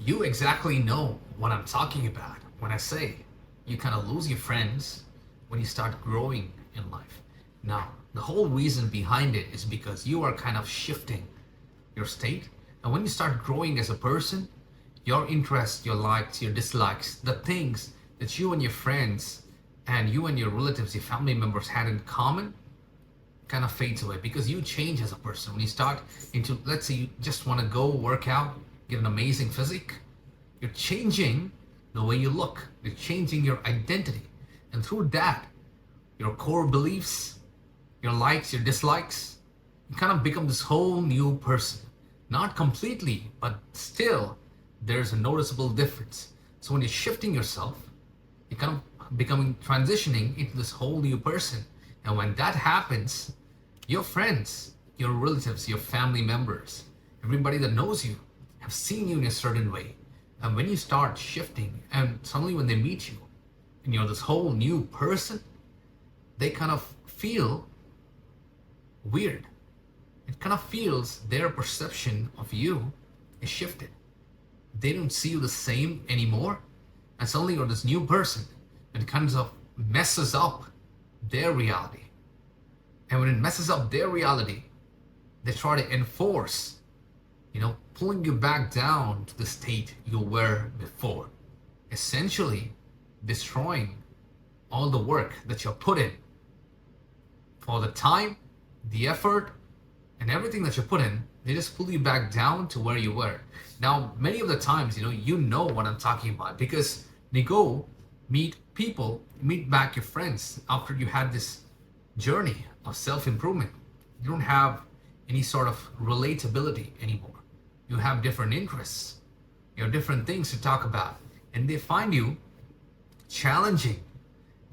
You exactly know what I'm talking about when I say you kind of lose your friends when you start growing in life. Now, the whole reason behind it is because you are kind of shifting your state. And when you start growing as a person, your interests, your likes, your dislikes, the things that you and your friends and you and your relatives, your family members had in common kind of fades away because you change as a person. When you start into, let's say you just want to go work out, get an amazing physique, you're changing the way you look, you're changing your identity. And through that, your core beliefs, your likes, your dislikes, you kind of become this whole new person. Not completely, but still, there's a noticeable difference. So when you're shifting yourself, you're kind of becoming, transitioning into this whole new person. And when that happens, your friends, your relatives, your family members, everybody that knows you have seen you in a certain way. And when you start shifting, and suddenly when they meet you, and you're this whole new person, they kind of feel weird. It kind of feels their perception of you is shifted. They don't see you the same anymore. And suddenly you're this new person. And it kind of messes up their reality. And when it messes up their reality, they try to enforce, pulling you back down to the state you were before. Essentially destroying all the work that you put in. For the time, the effort, and everything that you put in, they just pull you back down to where you were. Now, many of the times, you know what I'm talking about because they go meet people, meet back your friends after you had this journey of self-improvement. You don't have any sort of relatability anymore. You have different interests. You have different things to talk about. And they find you challenging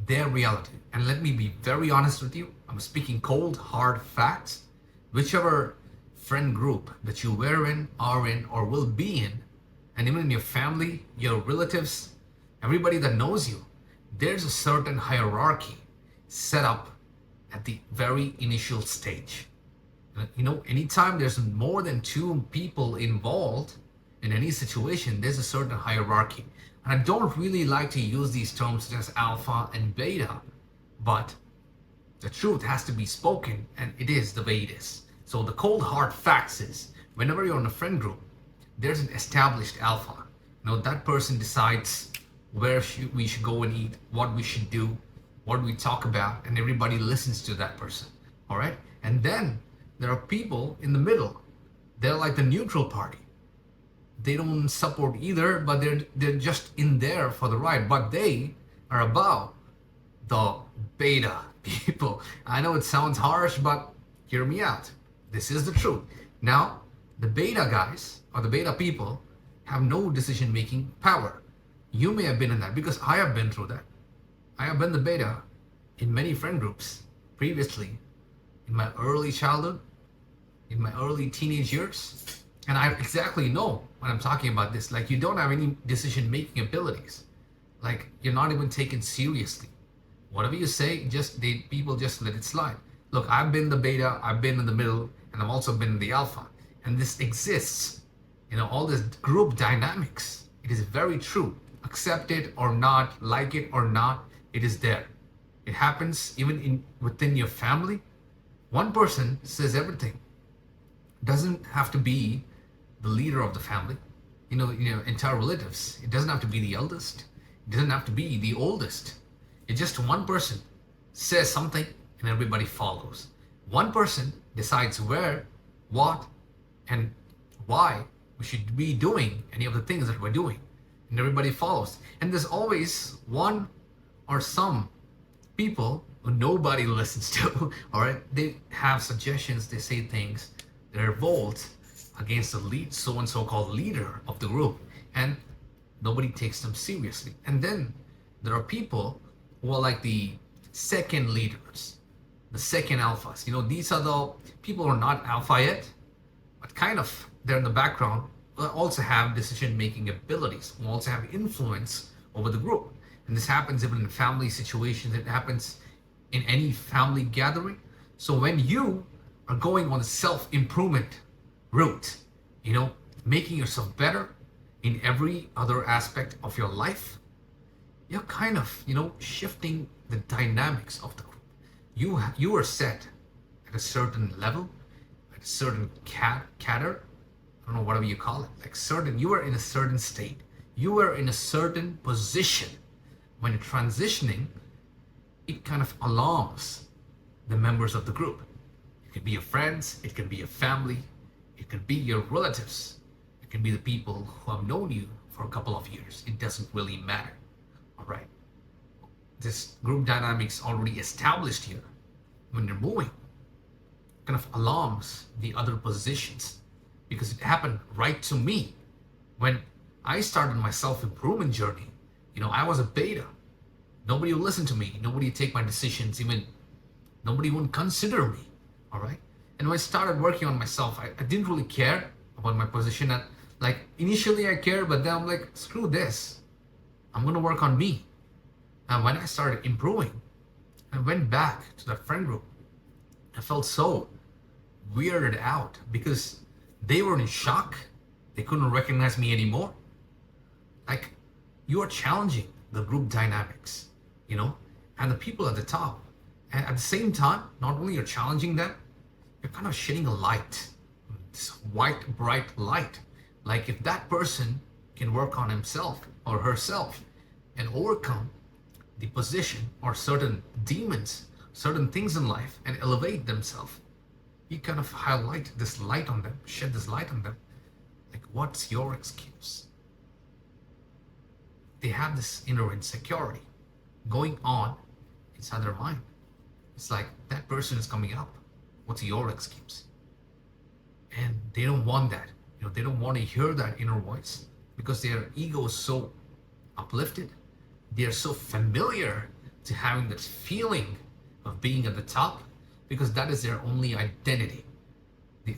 their reality. And let me be very honest with you. I'm speaking cold, hard facts. Whichever friend group that you were in, are in, or will be in, and even in your family, your relatives, everybody that knows you, there's a certain hierarchy set up at the very initial stage. Anytime there's more than two people involved in any situation, there's a certain hierarchy. And I don't really like to use these terms such as alpha and beta, but the truth has to be spoken, and it is the way it is. So the cold hard facts is, whenever you're in a friend group, there's an established alpha. That person decides where we should go and eat, what we should do, what we talk about, and everybody listens to that person. All right? And then there are people in the middle. They're like the neutral party. They don't support either, but they're just in there for the ride. But they are above the beta people. I know it sounds harsh, but hear me out. This is the truth. Now, the beta guys or the beta people have no decision-making power. You may have been in that because I have been through that. I have been the beta in many friend groups previously, in my early childhood, in my early teenage years. And I exactly know when I'm talking about this. Like, you don't have any decision-making abilities. Like, you're not even taken seriously. Whatever you say, people just let it slide. Look, I've been the beta, I've been in the middle, and I've also been in the alpha. And this exists. All this group dynamics. It is very true. Accept it or not, like it or not, it is there. It happens even within your family. One person says everything. Doesn't have to be the leader of the family. Entire relatives. It doesn't have to be the eldest. It doesn't have to be the oldest. It's just one person says something and everybody follows. One person decides where, what, and why we should be doing any of the things that we're doing. And everybody follows. And there's always one or some people who nobody listens to. All right, they have suggestions, they say things, they revolt against the so-and-so called leader of the group, and nobody takes them seriously. And then there are people who are like the second leaders, the second alphas. These are the people who are not alpha yet, but kind of they're in the background, but also have decision-making abilities, who also have influence over the group. And this happens even in family situations. It happens in any family gathering. So when you are going on a self-improvement route, making yourself better, in every other aspect of your life, you're kind of, shifting the dynamics of the group. You are set at a certain level, at a certain cadre, I don't know, whatever you call it, like certain, you are in a certain state, you are in a certain position. When you're transitioning, it kind of alarms the members of the group. It can be your friends, it can be your family, it can be your relatives, it can be the people who have known you for a couple of years. It doesn't really matter. All right. This group dynamics already established here. When you're moving, kind of alarms the other positions, because it happened right to me when I started my self-improvement journey. I was a beta. Nobody would listen to me. Nobody would take my decisions. Even nobody would consider me. All right. And when I started working on myself, I didn't really care about my position. And like initially I cared, but then I'm like, screw this. I'm going to work on me. And when I started improving, I went back to that friend group. I felt so weirded out because they were in shock. They couldn't recognize me anymore. Like, you are challenging the group dynamics, and the people at the top. And at the same time, not only you're challenging them, you're kind of shedding a light, this white, bright light. Like if that person can work on himself or herself and overcome the position or certain demons, certain things in life, and elevate themselves, you kind of highlight this light on them, shed this light on them. Like, what's your excuse? They have this inner insecurity going on inside their mind. It's like that person is coming up. What's your excuse? And they don't want that. They don't want to hear that inner voice because their ego is so uplifted. They are so familiar to having that feeling of being at the top because that is their only identity.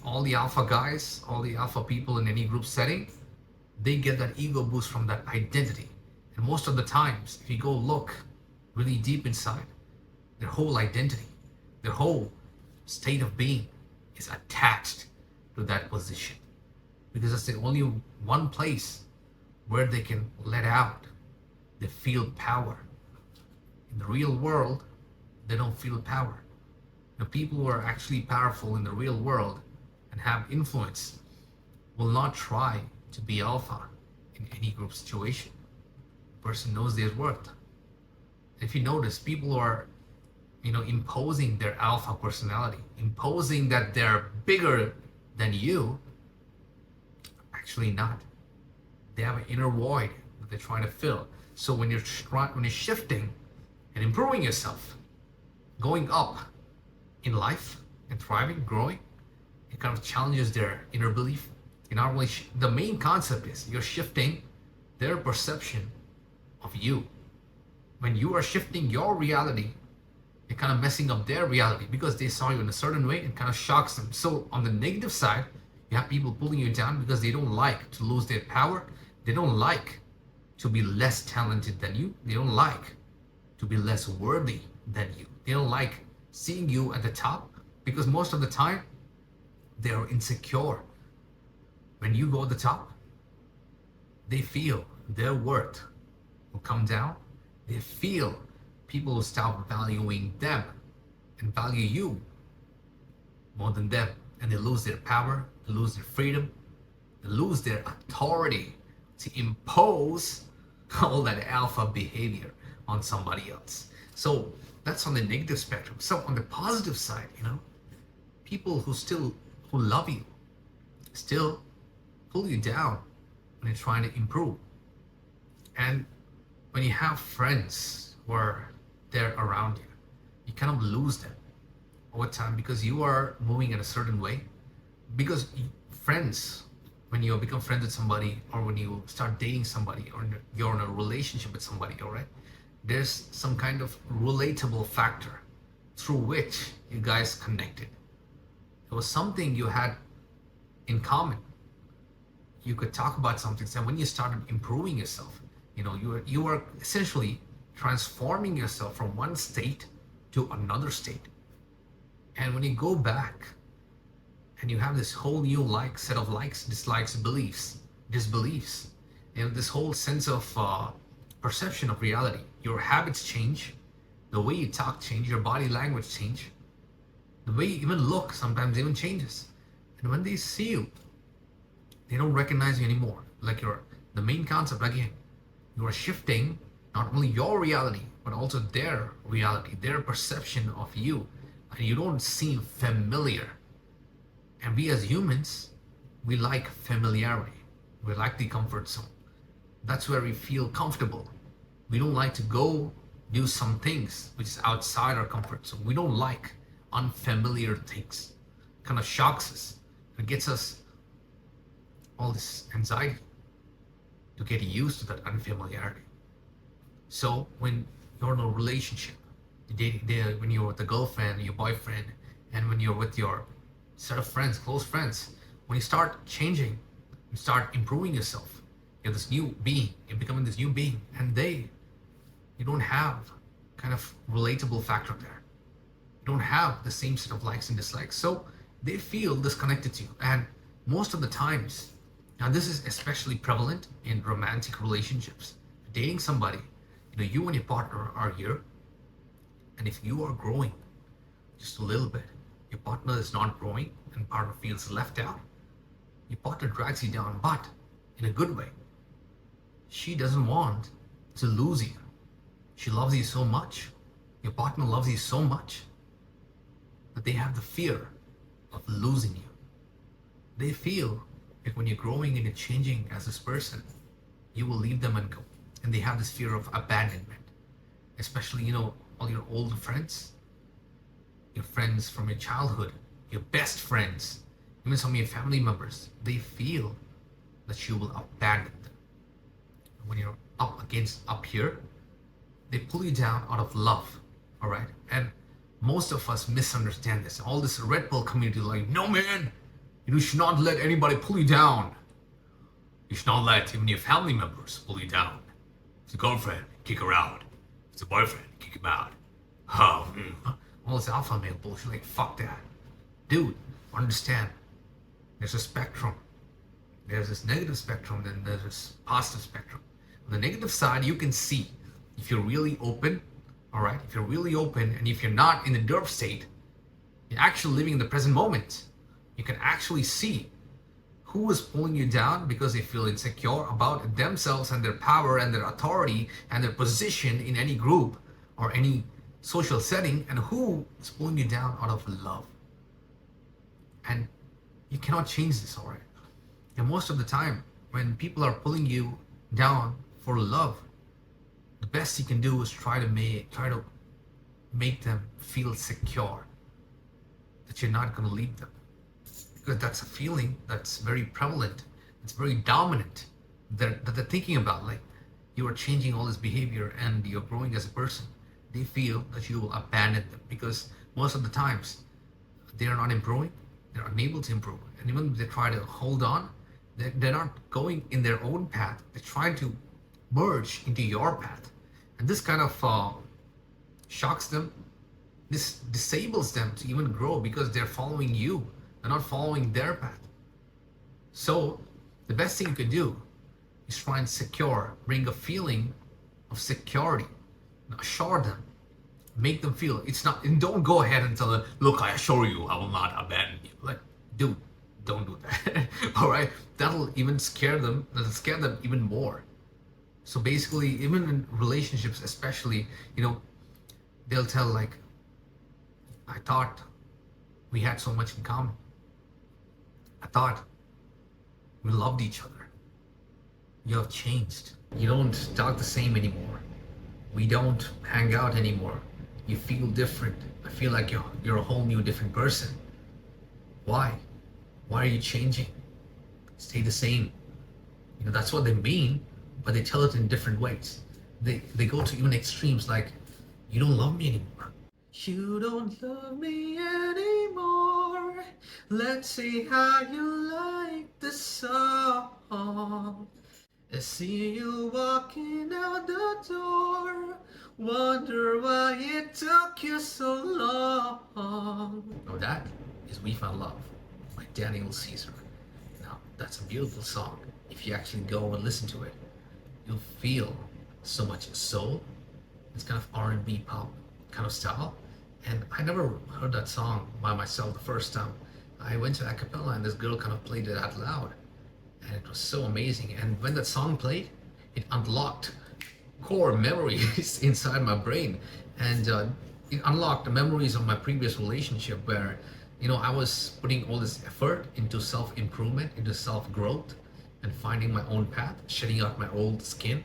All the alpha guys, all the alpha people in any group setting, they get that ego boost from that identity. And most of the times, if you go look really deep inside, their whole identity, their whole state of being is attached to that position. Because that's the only one place where they can let out. They feel power. In the real world, they don't feel power. The people who are actually powerful in the real world and have influence will not try to be alpha in any group situation. The person knows their worth. If you notice, people who are, imposing their alpha personality, imposing that they're bigger than you, actually not. They have an inner void that they're trying to fill. So when you're shifting and improving yourself, going up in life and thriving, growing, it kind of challenges their inner belief. The main concept is you're shifting their perception of you. When you are shifting your reality, you're kind of messing up their reality because they saw you in a certain way and kind of shocks them. So on the negative side, you have people pulling you down because they don't like to lose their power. They don't like to be less talented than you. They don't like to be less worthy than you. They don't like seeing you at the top because most of the time they are insecure. When you go at the top, they feel their worth will come down. They feel people will stop valuing them and value you more than them. And they lose their power, they lose their freedom, they lose their authority to impose all that alpha behavior on somebody else. So that's on the negative spectrum. So on the positive side, people who love you still pull you down when you're trying to improve. And when you have friends who are there around you, you kind of lose them over time because you are moving in a certain way. Because friends, when you become friends with somebody or when you start dating somebody or you're in a relationship with somebody, all right, there's some kind of relatable factor through which you guys connected. There was something you had in common. You could talk about something. So when you started improving yourself, you are essentially transforming yourself from one state to another state. And when you go back and you have this whole new set of likes, dislikes, beliefs, disbeliefs, this whole sense of perception of reality. Your habits change, the way you talk change, your body language change, the way you even look sometimes even changes. And when they see you, they don't recognize you anymore. Like you're the main concept again. You are shifting not only your reality, but also their reality, their perception of you. And you don't seem familiar. And we as humans, we like familiarity. We like the comfort zone. That's where we feel comfortable. We don't like to go do some things which is outside our comfort zone. We don't like unfamiliar things. It kind of shocks us. It gets us all this anxiety to get used to that unfamiliarity. So when you're in a relationship, when you're with a girlfriend, your boyfriend, and when you're with your set of friends, close friends, when you start changing, you start improving yourself. You're this new being. You're becoming this new being, and you don't have kind of relatable factor there. You don't have the same set of likes and dislikes, so they feel disconnected to you. And most of the times, now this is especially prevalent in romantic relationships. Dating somebody, you and your partner are here, and if you are growing just a little bit, your partner is not growing, and partner feels left out, your partner drags you down, but in a good way. She doesn't want to lose you. She loves you so much. Your partner loves you so much that they have the fear of losing you. They feel like when you're growing and you're changing as this person, you will leave them and go. And they have this fear of abandonment. Especially, all your old friends, your friends from your childhood, your best friends, even some of your family members, they feel that you will abandon them. When you're up here, they pull you down out of love, all right? And most of us misunderstand this. All this Red Pill community is like, no man, you should not let anybody pull you down. You should not let even your family members pull you down. If it's a girlfriend, kick her out. If it's a boyfriend, kick him out. All this alpha male bullshit, like fuck that. Dude, understand, there's a spectrum. There's this negative spectrum, then there's this positive spectrum. On the negative side, you can see if you're really open, all right? If you're really open and if you're not in the derp state, you're actually living in the present moment. You can actually see who is pulling you down because they feel insecure about themselves and their power and their authority and their position in any group or any social setting, and who is pulling you down out of love. And you cannot change this, all right? And most of the time, when people are pulling you down for love, the best you can do is try to make them feel secure that you're not going to leave them, because that's a feeling that's very prevalent. It's very dominant that they're thinking about. Like, you are changing all this behavior and you're growing as a person. They feel that you will abandon them because most of the times they are not improving. They're unable to improve, and even if they try to hold on, they're not going in their own path. They're trying to merge into your path. And this kind of shocks them. This disables them to even grow because they're following you. They're not following their path. So the best thing you can do is try and bring a feeling of security. Assure them. Make them feel it's not, and don't go ahead and tell them, look, I assure you, I will not abandon you. Like, dude, don't do that. All right, that'll scare them even more. So basically, even in relationships, especially, they'll tell, like, I thought we had so much in common. I thought we loved each other. You have changed. You don't talk the same anymore. We don't hang out anymore. You feel different. I feel like you're a whole new different person. Why? Why are you changing? Stay the same. That's what they mean, but they tell it in different ways. They go to even extremes like, you don't love me anymore. You don't love me anymore. Let's see how you like the song. I see you walking out the door. Wonder why it took you so long. Now that is We Found Love by Daniel Caesar. Now that's a beautiful song if you actually go and listen to it. you'll feel so much soul. It's kind of R&B pop kind of style. And I never heard that song by myself the first time. I went to a cappella and this girl kind of played it out loud. And it was so amazing. And when that song played, it unlocked core memories inside my brain. And it unlocked the memories of my previous relationship where, I was putting all this effort into self-improvement, into self-growth, and finding my own path, shedding out my old skin,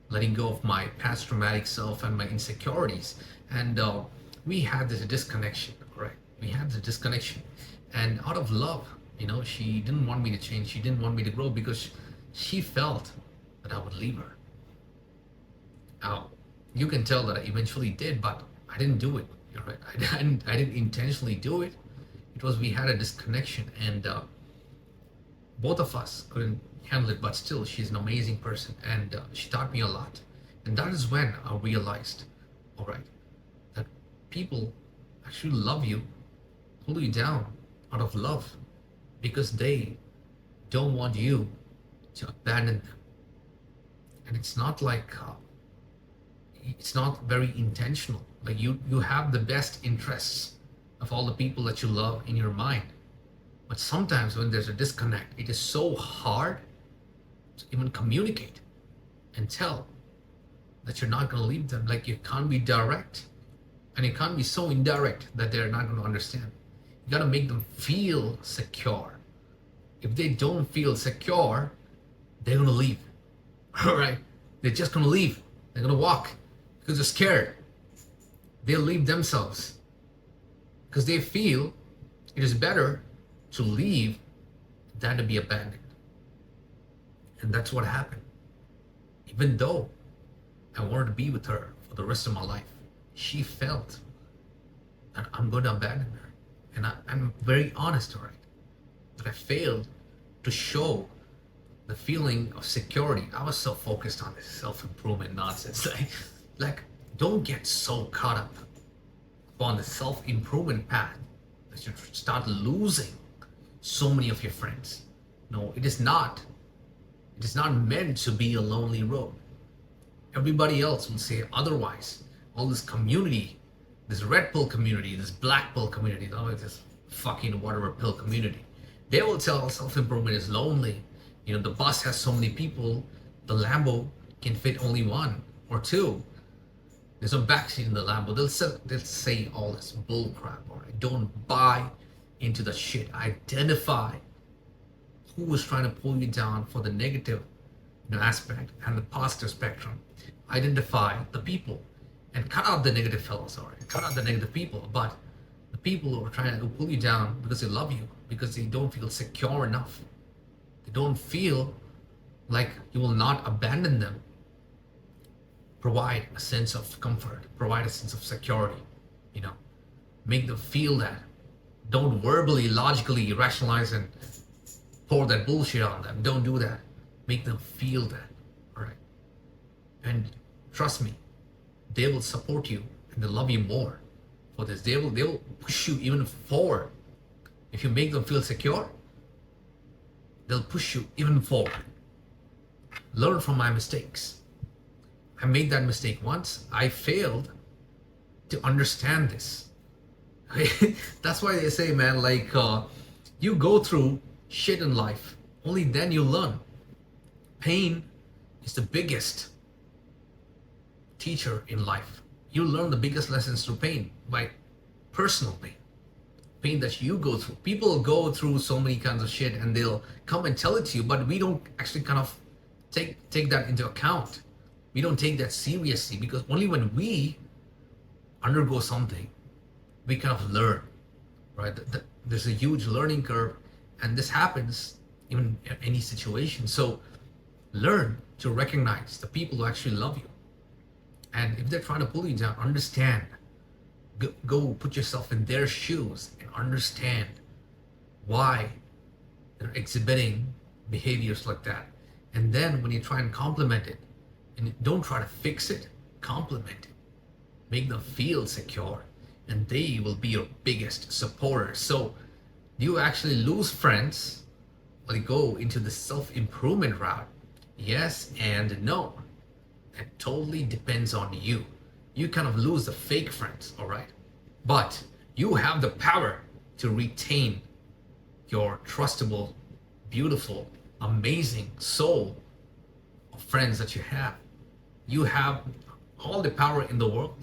letting go of my past traumatic self and my insecurities. And we had this disconnection, right? We had this disconnection. And out of love, she didn't want me to change. She didn't want me to grow because she felt that I would leave her. Now, you can tell that I eventually did, but I didn't do it. Right? I didn't intentionally do it. It was we had a disconnection, and both of us couldn't handle it. But still, she's an amazing person, and she taught me a lot. And that is when I realized, all right, that people actually love you, pull you down out of love, because they don't want you to abandon them. And it's not like it's not very intentional. Like you have the best interests of all the people that you love in your mind. But sometimes when there's a disconnect, it is so hard to even communicate and tell that you're not going to leave them. Like you can't be direct, and you can't be so indirect that they're not going to understand. You got to make them feel secure. If they don't feel secure, they're going to leave. All right? They're just going to leave. They're going to walk because they're scared. They'll leave themselves because they feel it is better to leave than to be abandoned. And that's what happened. Even though I wanted to be with her for the rest of my life, she felt that I'm going to abandon her. And I'm very honest, all right, that I failed to show the feeling of security. I was so focused on this self-improvement nonsense. Like, don't get so caught up upon the self-improvement path that you start losing so many of your friends. No, it is not meant to be a lonely road. Everybody else will say otherwise. All this community, this red pill community, this black pill community, this fucking whatever pill community, they will tell self-improvement is lonely. The bus has so many people, the Lambo can fit only one or two. There's no backseat in the Lambo. They'll say all this bull crap. All right, don't buy into the shit. Identify who is trying to pull you down for the negative aspect and the positive spectrum. Identify the people and cut out the negative fellows. All right, cut out the negative people. But the people who are trying to pull you down because they love you, because they don't feel secure enough, they don't feel like you will not abandon them. Provide a sense of comfort, provide a sense of security, make them feel that. Don't verbally, logically rationalize and pour that bullshit on them. Don't do that. Make them feel that, all right? And trust me, they will support you and they love you more for this. They will push you even forward. If you make them feel secure, they'll push you even forward. Learn from my mistakes. I made that mistake once. I failed to understand this. That's why they say, man, you go through shit in life. Only then you learn. Pain is the biggest teacher in life. You learn the biggest lessons through pain, by personal pain. Pain that you go through. People go through so many kinds of shit and they'll come and tell it to you, but we don't actually kind of take that into account. We don't take that seriously, because only when we undergo something, we kind of learn, right? There's a huge learning curve, and this happens even in any situation. So learn to recognize the people who actually love you. And if they're trying to pull you down, understand. Go put yourself in their shoes and understand why they're exhibiting behaviors like that. And then when you try and compliment it, and don't try to fix it, compliment it. Make them feel secure, and they will be your biggest supporters. So you actually lose friends when you go into the self-improvement route, Yes and no. It totally depends on you. You kind of lose the fake friends, all right? But you have the power to retain your trustable, beautiful, amazing soul of friends that you have. You have all the power in the world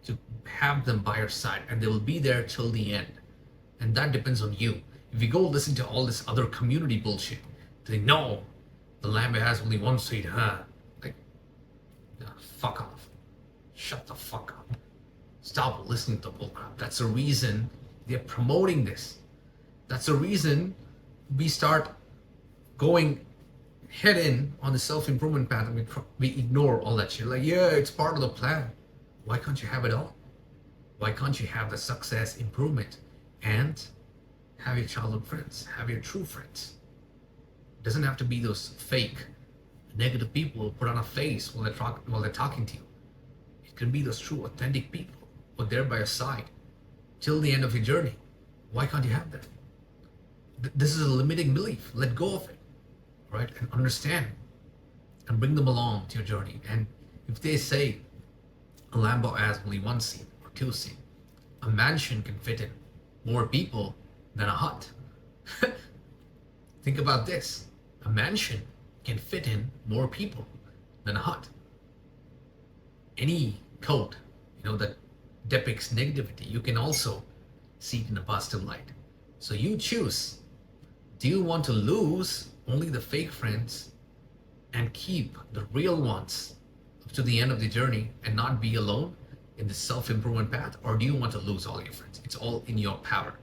to have them by your side, and they will be there till the end. And that depends on you. If you go listen to all this other community bullshit, they know the Lambo has only one seat, huh? Like, fuck off. Shut the fuck up. Stop listening to bullcrap. That's the reason they're promoting this. That's the reason we start going head in on the self-improvement path, and we ignore all that shit. Like, yeah, it's part of the plan. Why can't you have it all? Why can't you have the success, improvement, and have your childhood friends, have your true friends? It doesn't have to be those fake, negative people who put on a face while they're talking to you. It can be those true, authentic people who are there by your side till the end of your journey. Why can't you have that? This is a limiting belief. Let go of it, right? And understand and bring them along to your journey. And if they say a Lambo has only one seat or two seats, a mansion can fit in more people than a hut. Think about this. A mansion can fit in more people than a hut. Any code, that depicts negativity, you can also see it in a positive light. So you choose. Do you want to lose only the fake friends and keep the real ones up to the end of the journey and not be alone in the self-improvement path? Or do you want to lose all your friends? It's all in your power.